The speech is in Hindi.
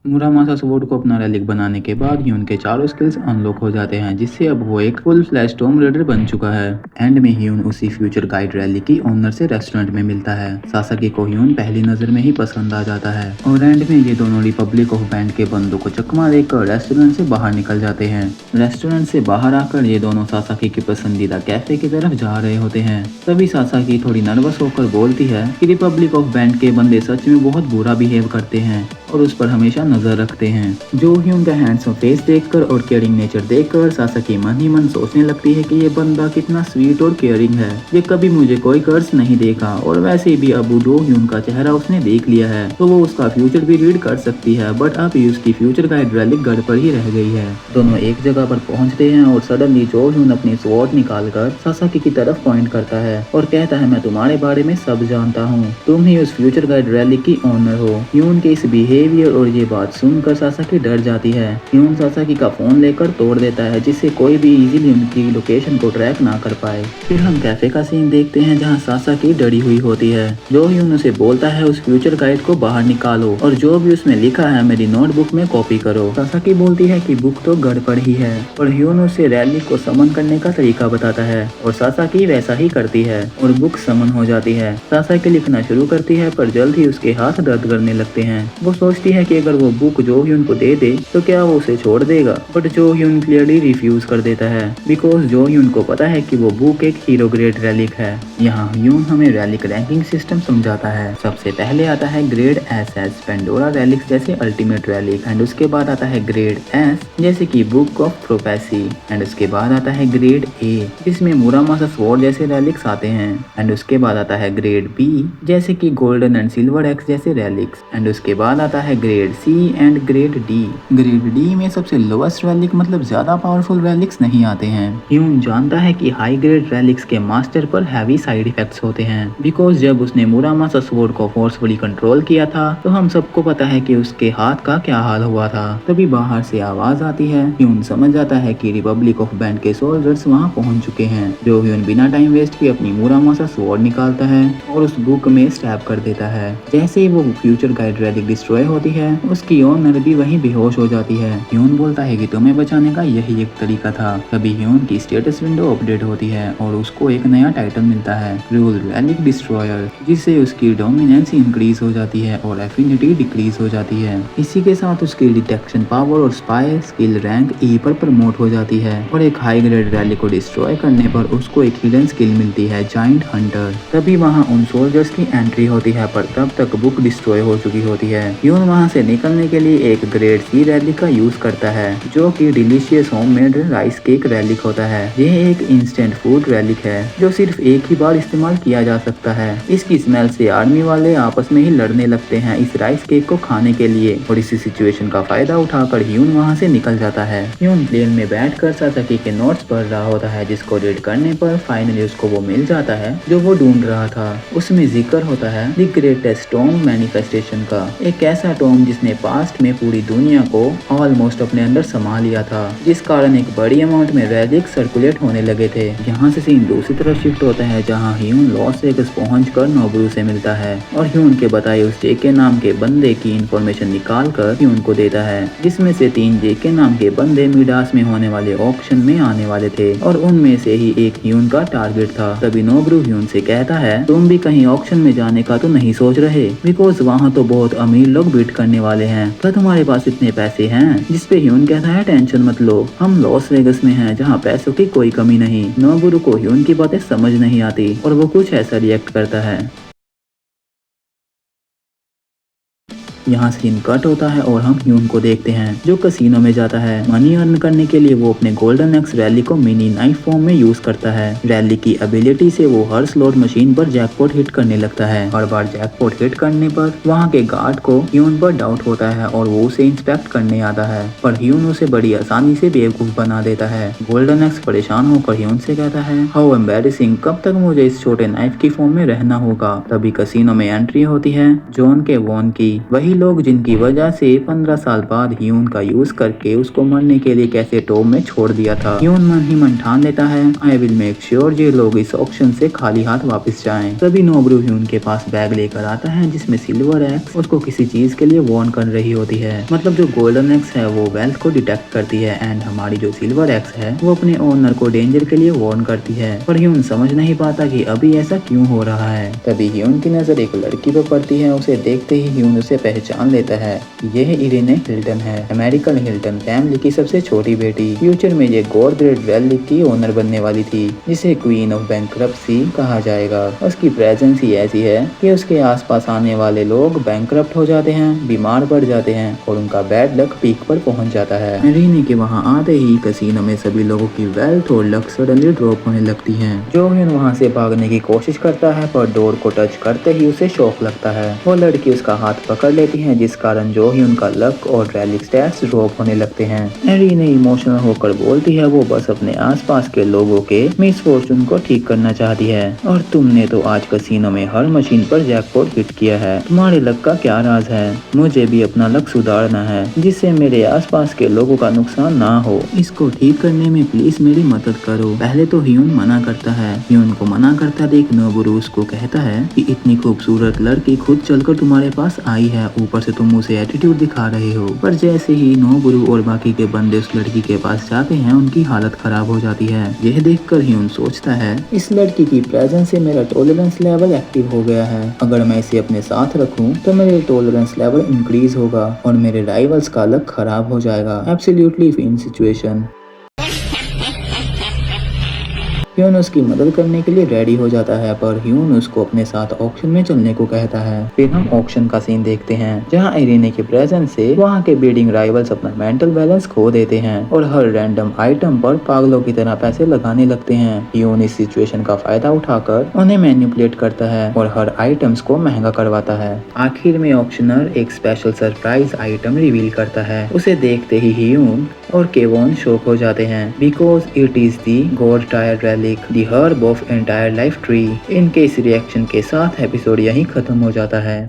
मुरामासा स्वॉर्ड को अपना रेलिक बनाने के बाद ही उनके चारों स्किल्स अनलॉक हो जाते हैं, जिससे अब वो एक फुल फ्लैश टॉम रेडर बन चुका है। एंड में ह्यून उसी फ्यूचर गाइड रैली की ओनर से रेस्टोरेंट में मिलता है। सासाकी को ह्यून पहली नजर में ही पसंद आ जाता है और एंड में ये दोनों रिपब्लिक ऑफ बैंड के बंदों को चकमा देकर रेस्टोरेंट से बाहर निकल जाते हैं। रेस्टोरेंट से बाहर आकर ये दोनों सासाकी के पसंदीदा कैफे की तरफ जा रहे होते हैं। तभी सासाकी थोड़ी नर्वस होकर बोलती है कि रिपब्लिक ऑफ बैंड के बंदे सच में बहुत बुरा बिहेव करते हैं और उस पर हमेशा नजर रखते हैं। जो ह्यून का हैंडसम फेस देखकर और केयरिंग नेचर देखकर सासाकी मन ही मन सोचने लगती है कि ये बंदा कितना स्वीट और केयरिंग है। ये कभी मुझे कोई कर्ज नहीं देखा और वैसे भी अब जो ह्यून का चेहरा उसने देख लिया है तो वो उसका फ्यूचर भी रीड कर सकती है, बट अब उसकी फ्यूचर गाइड रेलिक गढ़ पर ही रह गई है। दोनों एक जगह पर पहुंचते हैं और सडनली जो ह्यून अपनी स्वॉर्ड निकालकर सासाकी की तरफ पॉइंट करता है और कहता है, मैं तुम्हारे बारे में सब जानता हूँ, तुम ही उस फ्यूचर गाइड रेलिक की ओनर हो। ह्यून के इस बिहेवियर और ये बात सुनकर सासाकी डर जाती है। ह्यून सासाकी का फोन लेकर तोड़ देता है जिससे कोई भी इजीली उनकी लोकेशन को ट्रैक ना कर पाए। फिर हम कैफे का सीन देखते हैं जहाँ सासाकी डरी हुई होती है। जो ह्यून उसे बोलता है उस फ्यूचर गाइड को बाहर निकालो और जो भी उसमें लिखा है मेरी नोटबुक में कॉपी करो। सासाकी बोलती है कि बुक तो गड़बड़ ही है और ह्यून उसे रैली को समन करने का तरीका बताता है और सासाकी वैसा ही करती है और बुक समन हो जाती है। सासाकी लिखना शुरू करती है पर जल्द ही उसके हाथ दर्द करने लगते हैं। वो सोचती है कि अगर वो बुक जो ह्यून को दे दे तो क्या वो उसे छोड़ देगा, बट जो ह्यून क्लियरली रिफ्यूज कर देता है बिकॉज जो ह्यून को पता है कि वो बुक एक हीरो ग्रेड रैलिक है। यहाँ ह्यून हमें रैलिक रैंकिंग सिस्टम समझाता है। सबसे पहले आता है ग्रेड एस पेंडोरा रैलिक्स जैसे अल्टीमेट रैलिक एंड उसके बाद आता है ग्रेड एस जैसे कि बुक ऑफ प्रोफेसी एंड उसके बाद आता है ग्रेड ए जिसमें मुरामासा स्वॉर्ड जैसे रैलिक्स आते हैं एंड उसके बाद आता है ग्रेड बी जैसे कि गोल्डन एंड सिल्वर एक्स जैसे रैलिक्स एंड उसके बाद आता है grade C and grade D. Grade D में सबसे लोएस्ट रैलिक मतलब ज्यादा पावरफुल रैलिक्स नहीं आते हैं। ह्यून जानता है कि हाई ग्रेड रैलिक्स के मास्टर पर हैवी साइड इफेक्ट्स होते हैं बिकॉज जब उसने मुरामासा स्वॉर्ड को फोर्सफुली कंट्रोल किया था तो हम सबको पता है कि उसके हाथ का क्या हाल हुआ था। तभी बाहर से आवाज आती है। ह्यून समझ जाता है कि रिपब्लिक ऑफ बैंड के सोल्जर्स वहां पहुंच चुके हैं। जो ह्यून बिना टाइम वेस्ट किए अपनी मुरामासा स्वॉर्ड निकालता है और उस बुक में स्टैब कर देता है। जैसे ही वो फ्यूचर गाइड रैलिक डिस्ट्रॉय होती है उसकी ओनर भी वहीं बेहोश हो जाती है। ह्यून बोलता है कि तुम्हें बचाने का यही एक तरीका था। तभी ह्यून की स्टेटस विंडो अपडेट होती है और उसको एक नया टाइटल मिलता है, रूल रैलिक डिस्ट्रॉयर, जिससे उसकी डोमिनेंस इंक्रीज हो जाती है और एफिनिटी डिक्रीज हो जाती है। इसी के साथ उसकी डिटेक्शन पावर और स्पाई स्किल रैंक ई पर प्रमोट हो जाती है और एक हाई ग्रेड रैली को डिस्ट्रॉय करने पर उसको एक हिडन स्किल मिलती है, जाइंट हंटर। तभी वहाँ उन सोल्जर्स की एंट्री होती है पर तब तक बुक डिस्ट्रॉय हो चुकी होती है। ह्यून वहाँ से निकलने के लिए एक ग्रेड सी रैली का यूज करता है जो कि delicious homemade rice cake relic होता है। यह एक इंस्टेंट फूड रैलिक है जो सिर्फ एक ही बार इस्तेमाल किया जा सकता है। इसकी स्मेल से आर्मी वाले आपस में ही लड़ने लगते हैं इस राइस केक को खाने के लिए और इसी सिचुएशन का फायदा उठाकर ह्यून वहाँ से निकल जाता है। ह्यून प्लेन में बैठकर सासाकी के नोट्स पढ़ रहा होता है जिसको रीड करने पर फाइनली उसको वो मिल जाता है जो वो ढूंढ रहा था। उसमें जिक्र होता है द ग्रेटेस्ट टॉम मैनिफेस्टेशन का, एक ऐसा टॉम जिसने पास्ट में पूरी दुनिया को ऑलमोस्ट अपने अंदर समा लिया था, जिस कारण एक बड़ी अमाउंट में रैलिक सर्कुलेट होने लगे थे। यहाँ से सीन दूसरी तरफ शिफ्ट होता है जहाँ ह्यून लॉस वेगस पहुंचकर नोबरू से मिलता है और ह्यून के बताए उस जेके नाम के बंदे की इंफॉर्मेशन निकाल कर ह्यून को देता है, जिसमें से 3 जेके नाम के बंदे मिडास में होने वाले ऑक्शन में आने वाले थे और उनमें से ही एक ह्यून का टारगेट था। तभी नोबरू ह्यून से कहता है, तुम भी कहीं ऑक्शन में जाने का तो नहीं सोच रहे, बिकॉज वहाँ तो बहुत अमीर लोग बिड करने वाले हैं, क्या तुम्हारे पास इतने पैसे हैं? जिसपे ह्यून कहता है, टेंशन मत लो, हम लॉस वेगस में हैं जहाँ पैसों की कोई कमी नहीं। नोबरू को ह्यून की बातें समझ नहीं आती और वो कुछ ऐसा रिएक्ट करता है। यहाँ सीन कट होता है और हम ह्यून को देखते हैं जो कसीनो में जाता है। मनी अर्न करने के लिए वो अपने गोल्डन एक्स रैली को मिनी नाइफ फॉर्म में यूज करता है। रैली की एबिलिटी से वो हर स्लॉट मशीन पर जैकपॉट हिट करने लगता है। हर बार जैकपॉट हिट करने पर वहाँ के गार्ड को ह्यून पर डाउट होता है और वो उसे इंस्पेक्ट करने आता है, पर ह्यून उसे बड़ी आसानी से बेवकूफ बना देता है। गोल्डन एक्स परेशान होकर ह्यून से कहता है, हाउ एम्बैरेसिंग, कब तक मुझे इस छोटे नाइफ की फॉर्म में रहना होगा। तभी कसीनो में एंट्री होती है जॉन के वॉन की, वही वही लोग जिनकी वजह से 15 साल बाद ह्यून का यूज करके उसको मरने के लिए कैसे टॉम में छोड़ दिया था। ह्यून मन ही मन ठान लेता है, आई विल मेक श्योर ये लोग इस ऑक्शन से खाली हाथ वापस जाएं। तभी नोबरू ह्यून के पास बैग लेकर आता है जिसमें सिल्वर एक्स उसको किसी चीज के लिए वार्न कर रही होती है। मतलब जो गोल्डन एक्स है वो वेल्थ को डिटेक्ट करती है एंड हमारी जो सिल्वर एक्स है वो अपने ओनर को डेंजर के लिए वार्न करती है। पर ह्यून समझ नहीं पाता कि अभी ऐसा क्यों हो रहा है। तभी ह्यून की नजर एक लड़की पर पड़ती है। उसे देखते ही ह्यून उसे पहचान लेता है। यह इरेने हिल्टन है, अमेरिकन हिल्टन फैमिली की सबसे छोटी बेटी। फ्यूचर में ये गोल्डग्रेड रैली की ओनर बनने वाली थी, जिसे क्वीन ऑफ बैंकरप्सी कहा जाएगा। उसकी प्रेजेंस ही ऐसी है कि उसके आसपास आने वाले लोग बैंकरप्ट हो जाते हैं, बीमार पड़ जाते हैं और उनका बैड लक पीक पर पहुंच जाता है। रीने के वहां आते ही कसीनो में सभी लोगों की वेल्थ और लक सडनली ड्रॉप होने लगती है। जो ह्यून वहां से भागने की कोशिश करता है पर डोर को टच करते ही उसे शॉक लगता है। वो लड़की उसका हाथ पकड़ लेती है जिस कारण जो ह्यून का लक और रैलिक स्टैट्स ड्रॉप होने लगते हैं। रीने इमोशनल होकर बोलती है वो बस अपने आसपास के लोगों के मिसफॉर्चून को ठीक करना चाहती है। और तुमने तो आज कसीनो में हर मशीन पर जैकपॉट हिट किया है, तुम्हारे लक का क्या राज है? मुझे भी अपना लक सुधारना है जिससे मेरे आसपास के लोगों का नुकसान ना हो। इसको ठीक करने में प्लीज मेरी मदद करो। पहले तो ह्यून मना करता है। ह्यून को मना करता देख नोबरू उसको कहता है कि इतनी खूबसूरत लड़की खुद चलकर तुम्हारे पास आई है, ऊपर से तुम उसे एटीट्यूड दिखा रहे हो। पर जैसे ही नोबरू और बाकी के बंदे उस लड़की के पास जाते हैं उनकी हालत खराब हो जाती है। यह देखकर ह्यून सोचता है इस लड़की की प्रेजेंस से मेरा टॉलरेंस लेवल एक्टिव हो गया है। अगर मैं इसे अपने साथ रखूं तो मेरे टॉलरेंस लेवल इंक्रीज होगा और मेरे राइवल्स का लक खराब हो जाएगा। Absolutely win situation. ह्यून उसकी मदद करने के लिए रेडी हो जाता है पर ह्यून उसको अपने साथ ऑक्शन में चलने को कहता है। फिर हम ऑक्शन का सीन देखते हैं जहां इरेने के प्रेजेंस से वहां के बिडिंग राइवल्स अपना मेंटल बैलेंस खो देते हैं और हर रैंडम आइटम पर पागलों की तरह पैसे लगाने लगते हैं। ह्यून इस सिचुएशन का फायदा उठाकर उन्हें मैनिपुलेट करता है और हर आइटम्स को महंगा करवाता है। आखिर में ऑक्शनर एक स्पेशल सरप्राइज आइटम रिवील करता है। उसे देखते ही ह्यून और केवोन शॉक हो जाते हैं because it is the God tyre relic, the herb of entire life tree. इनके इस रिएक्शन के साथ एपिसोड यहीं खत्म हो जाता है।